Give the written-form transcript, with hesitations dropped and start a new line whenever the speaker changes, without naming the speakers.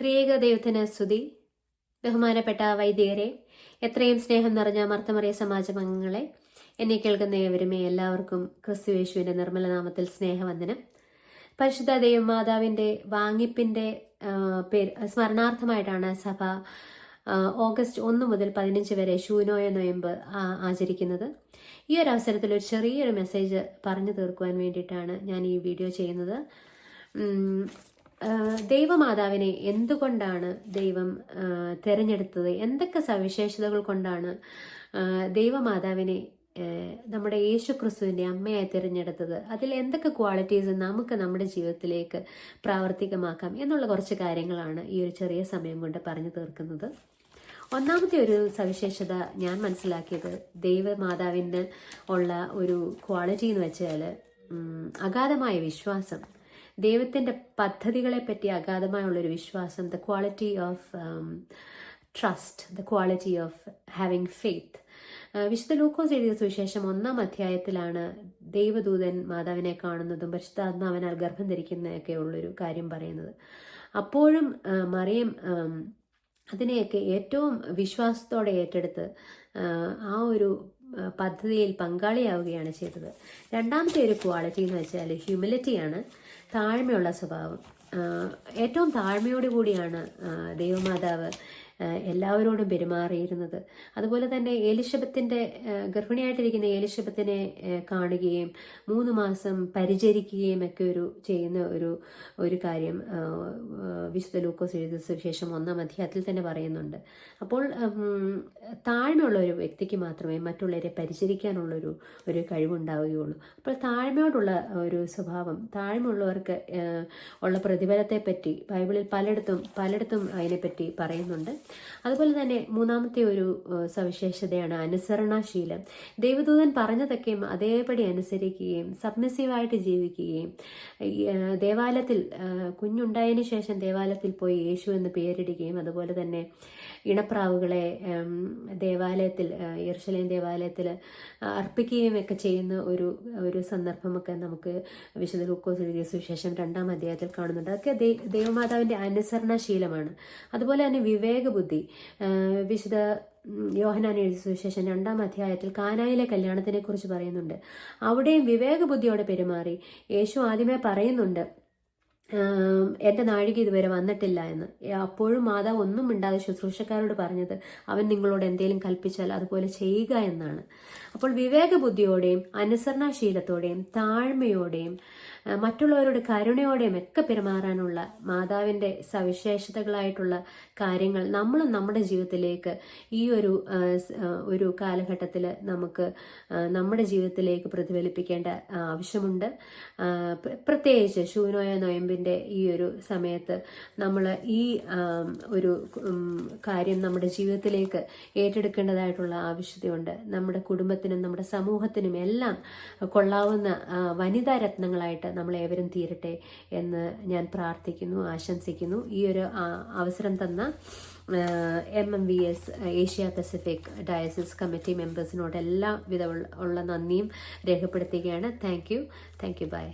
ത്രിയേക ദൈവത്തിന് സ്തുതി. ബഹുമാനപ്പെട്ട വൈദികരെ, എത്രയും സ്നേഹം നിറഞ്ഞ മർത്തമറിയ സമാജമംഗങ്ങളെ, എന്നെ കേൾക്കുന്ന ഏവരുമേ എല്ലാവർക്കും ക്രിസ്തുയേശുവിന്റെ നിർമ്മല നാമത്തിൽ സ്നേഹവന്ദനം. പരിശുദ്ധ ദൈവമാതാവിന്റെ വാങ്ങിപ്പിന്റെ സ്മരണാർത്ഥമായിട്ടാണ് സഭ ഓഗസ്റ്റ് 1 മുതൽ 15 വരെ ശൂനോയ നൊയമ്പ് ആചരിക്കുന്നത്. ഈ ഒരു അവസരത്തിൽ ഒരു ചെറിയൊരു മെസ്സേജ് പറഞ്ഞു തീർക്കുവാൻ വേണ്ടിയിട്ടാണ് ഞാൻ ഈ വീഡിയോ ചെയ്യുന്നത്. ദൈവമാതാവിനെ എന്തുകൊണ്ടാണ് ദൈവം തിരഞ്ഞെടുത്തത്, എന്തൊക്കെ സവിശേഷതകൾ കൊണ്ടാണ് ദൈവമാതാവിനെ നമ്മുടെ യേശു ക്രിസ്തുവിൻ്റെ അമ്മയായി തിരഞ്ഞെടുത്തത്, അതിൽ എന്തൊക്കെ ക്വാളിറ്റീസ് നമുക്ക് നമ്മുടെ ജീവിതത്തിലേക്ക് പ്രാവർത്തികമാക്കാം എന്നുള്ള കുറച്ച് കാര്യങ്ങളാണ് ഈ ഒരു ചെറിയ സമയം കൊണ്ട് പറഞ്ഞു തീർക്കുന്നത്. ഒന്നാമത്തെ ഒരു സവിശേഷത ഞാൻ മനസ്സിലാക്കിയത്, ദൈവമാതാവിന് ഉള്ള ഒരു ക്വാളിറ്റി എന്ന് വെച്ചാൽ അഗാധമായ വിശ്വാസം, ദൈവത്തിൻ്റെ പദ്ധതികളെ പറ്റി അഗാധമായുള്ളൊരു വിശ്വാസം, the quality of trust, the quality of having faith. വിശുദ്ധ ലൂക്കോസ് എഴുതിയ സുവിശേഷം 1-ാം അധ്യായത്തിലാണ് ദൈവദൂതൻ മാതാവിനെ കാണുന്നതും പരിശുദ്ധാത്മാവിനാൽ ഗർഭം ധരിക്കുന്നതൊക്കെ ഉള്ളൊരു കാര്യം പറയുന്നത്. അപ്പോഴും മറിയം അതിനെയൊക്കെ ഏറ്റവും വിശ്വാസത്തോടെ ഏറ്റെടുത്ത് ആ ഒരു പദ്ധതിയിൽ പങ്കാളിയാവുകയാണ് ചെയ്തത്. രണ്ടാമത്തെ ഒരു ക്വാളിറ്റി എന്ന് വെച്ചാൽ ഹ്യൂമിലിറ്റിയാണ്, താഴ്മയുള്ള സ്വഭാവം. ഏറ്റവും താഴ്മയോടു കൂടിയാണ് ദൈവമാതാവ് എല്ലാവരോടും പെരുമാറിയിരുന്നത്. അതുപോലെ തന്നെ എലിശബത്തിൻ്റെ ഗർഭിണിയായിട്ടിരിക്കുന്ന എലിശബത്തിനെ കാണുകയും 3 മാസം പരിചരിക്കുകയും ഒക്കെ ചെയ്യുന്ന ഒരു കാര്യം വിശുദ്ധ ലൂക്കോസ് എഴുതിയ സുവിശേഷം 1-ാം അധ്യായത്തിൽ തന്നെ പറയുന്നുണ്ട്. അപ്പോൾ താഴ്മയുള്ള ഒരു വ്യക്തിക്ക് മാത്രമേ മറ്റുള്ളവരെ പരിചരിക്കാനുള്ളൊരു കഴിവുണ്ടാവുകയുള്ളൂ. അപ്പോൾ താഴ്മയോടുള്ള ഒരു സ്വഭാവം, താഴ്മയുള്ളവർക്ക് ഉള്ള പ്രതിഫലത്തെ പറ്റി ബൈബിളിൽ പലയിടത്തും അതിനെപ്പറ്റി പറയുന്നുണ്ട്. അതുപോലെ തന്നെ മൂന്നാമത്തെ ഒരു സവിശേഷതയാണ് അനുസരണാശീലം. ദൈവദൂതൻ പറഞ്ഞതൊക്കെയും അതേപടി അനുസരിക്കുകയും സബ്മിസീവായിട്ട് ജീവിക്കുകയും ദേവാലയത്തിൽ കുഞ്ഞുണ്ടായതിനു ശേഷം ദേവാലയത്തിൽ പോയി യേശു എന്ന് പേരിടുകയും അതുപോലെ തന്നെ ഇണപ്രാവുകളെ ദേവാലയത്തിൽ യെരുശലേം ദേവാലയത്തിൽ അർപ്പിക്കുകയും ഒക്കെ ചെയ്യുന്ന ഒരു സന്ദർഭമൊക്കെ നമുക്ക് വിശുദ്ധ ലൂക്കോസ് എഴുതിയ സുവിശേഷം 2-ാം അധ്യായത്തിൽ കാണുന്നുണ്ട്. അതൊക്കെ ദൈവമാതാവിൻ്റെ അനുസരണാശീലമാണ്. അതുപോലെ തന്നെ വിവേകബുദ്ധി, വിശുദ്ധ യോഹന്നാൻ എഴുതിയ സുവിശേഷം 2-ാം അധ്യായത്തിൽ കാനായിലെ കല്യാണത്തിനെ കുറിച്ച് പറയുന്നുണ്ട്. അവിടെയും വിവേകബുദ്ധിയോടെ പെരുമാറി. യേശു ആദ്യമേ പറയുന്നുണ്ട്, എൻ്റെ നാഴിക ഇതുവരെ വന്നിട്ടില്ല എന്ന്. അപ്പോഴും മാതാവ് ഒന്നും മിണ്ടാതെ ശുശ്രൂഷക്കാരോട് പറഞ്ഞത്, അവൻ നിങ്ങളോട് എന്തെങ്കിലും കൽപ്പിച്ചാൽ അതുപോലെ ചെയ്യുക എന്നാണ്. അപ്പോൾ വിവേകബുദ്ധിയോടെയും അനുസരണാശീലത്തോടെയും താഴ്മയോടെയും മറ്റുള്ളവരോട് കരുണയോടെയും ഒക്കെ പെരുമാറാനുള്ള മാതാവിൻ്റെ സവിശേഷതകളായിട്ടുള്ള കാര്യങ്ങൾ നമ്മളും നമ്മുടെ ജീവിതത്തിലേക്ക് ഈ ഒരു കാലഘട്ടത്തിൽ നമുക്ക് നമ്മുടെ ജീവിതത്തിലേക്ക് പ്രതിഫലിപ്പിക്കേണ്ട ആവശ്യമുണ്ട്. പ്രത്യേകിച്ച് ശൂനോയ നൊയമ്പിൻ്റെ ഈ ഒരു സമയത്ത് നമ്മൾ ഈ ഒരു കാര്യം നമ്മുടെ ജീവിതത്തിലേക്ക് ഏറ്റെടുക്കേണ്ടതായിട്ടുള്ള ആവശ്യതയുണ്ട്. നമ്മുടെ കുടുംബത്തിനും നമ്മുടെ സമൂഹത്തിനും എല്ലാം കൊള്ളാവുന്ന വനിതാ രത്നങ്ങളായിട്ട് നമ്മളേവരും തീരട്ടെ എന്ന് ഞാൻ പ്രാർത്ഥിക്കുന്നു, ആശംസിക്കുന്നു. ഈ ഒരു അവസരം തന്ന MMVS Asia Pacific diocese committee മെമ്പേഴ്സിനോട് എല്ലാവിധ ഉള്ള നന്ദിയും രേഖപ്പെടുത്തുകയാണ്. Thank you. ബൈ.